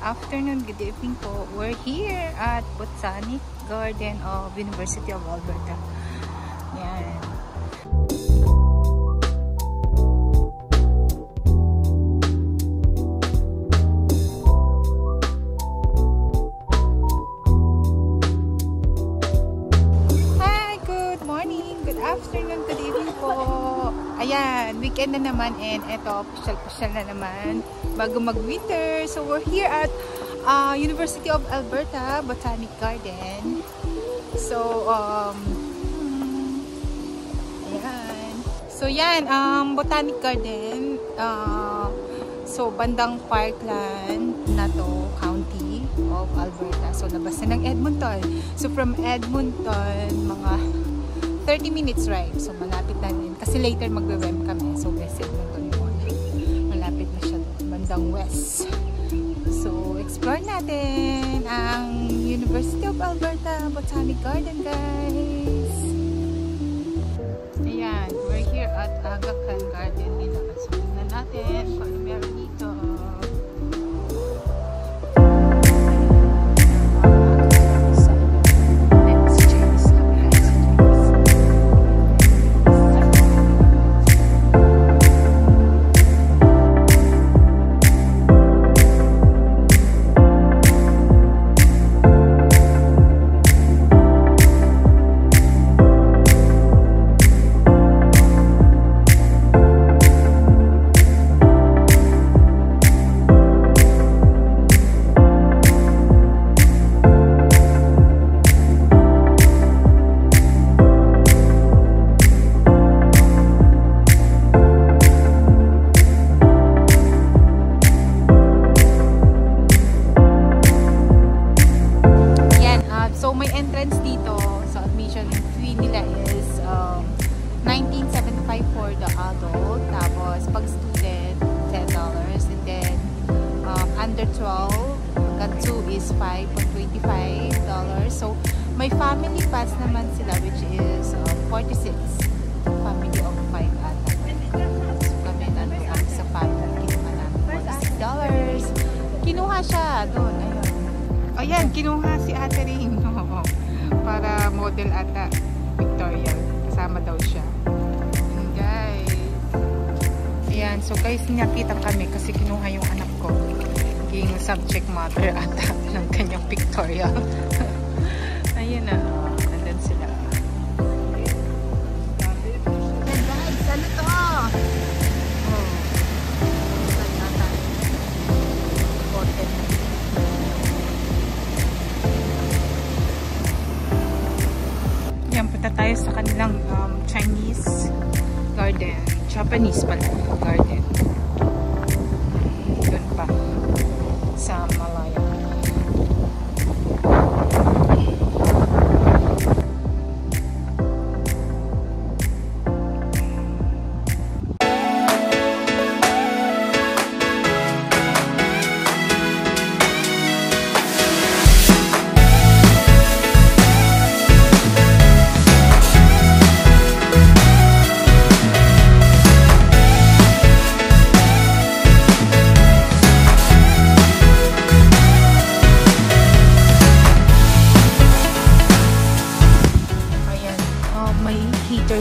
afternoon, good evening po. We're here at Botanic Garden of University of Alberta. Yan. Hi, good morning, good afternoon, good evening po. Ayan, weekend na naman and eto, pasyal na naman bago mag-winter. So we're here at University of Alberta Botanic Garden. So ayan. So yan, Botanic Garden. So bandang Parkland na to, County of Alberta. So labas na ng Edmonton. So from Edmonton, mga 30 minutes ride. So malapit na rin. Kasi later magbe-wem kami. So West Edmonton yun. Malapit na siya bandang west. So explore natin ang University of Alberta Botanic Garden, guys. Ayan. We're here at Aga Khan Garden nila. So tingnan natin kung ano meron dito. For the adult, tapos pag student $10, and then under 12 hanggang 2 is $5.25. So may family pass naman sila, which is 46, family of 5 ata. So kami nandun kami sa family, kinuha namin $46. Kinuha siya doon, ayun. Ayan, kinuha si Ate Ring para model ata Victorial, kasama daw siya. Ayan, so guys, niyakitan kami kasi kinuha yung anak ko. Yung subject matter ata ng kanyang pictorial. Ayun na, nandun sila. Ayan guys, ano to? Oh, ayan, punta tayo sa kanilang Chinese garden. Japanese pala garden. Doon pa sa Malaya.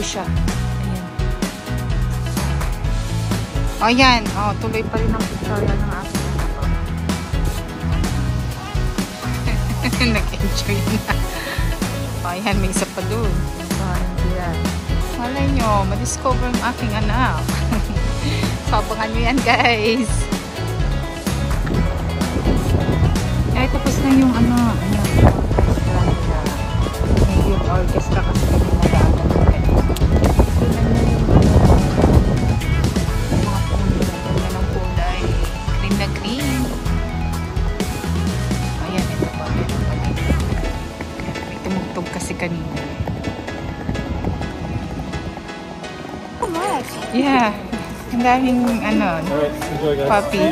Siya. Ayan. O yan. O, tuloy pa rin ang pictorial ng aking anak ko. Nag-enjoy na. O yan, may isa pa doon. Malay nyo, madiscover ang aking anak. Pabangan nyo yan, guys. Ay, tapos na yung ano. Yung orchestra kasi kami nag-aagal. Kanina. Yeah. Ang daming ano, puppy.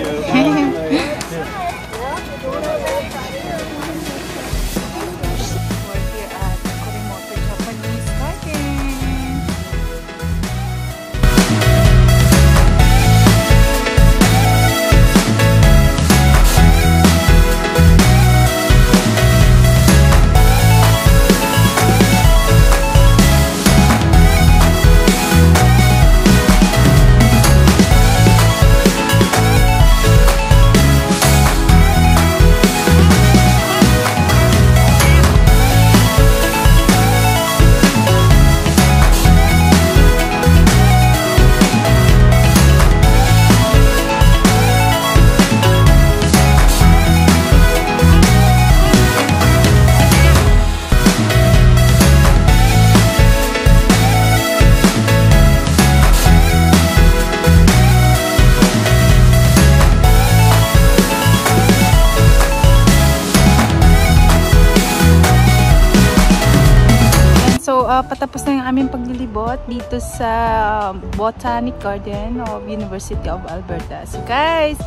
patapos na yung aming paglilibot dito sa Botanic Garden of University of Alberta. So guys,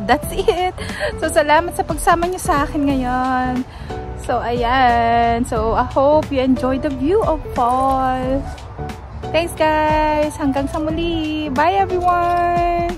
that's it. So salamat sa pagsama niyo sa akin ngayon. So ayan. So I hope you enjoy the view of fall. Thanks guys. Hanggang sa muli. Bye everyone.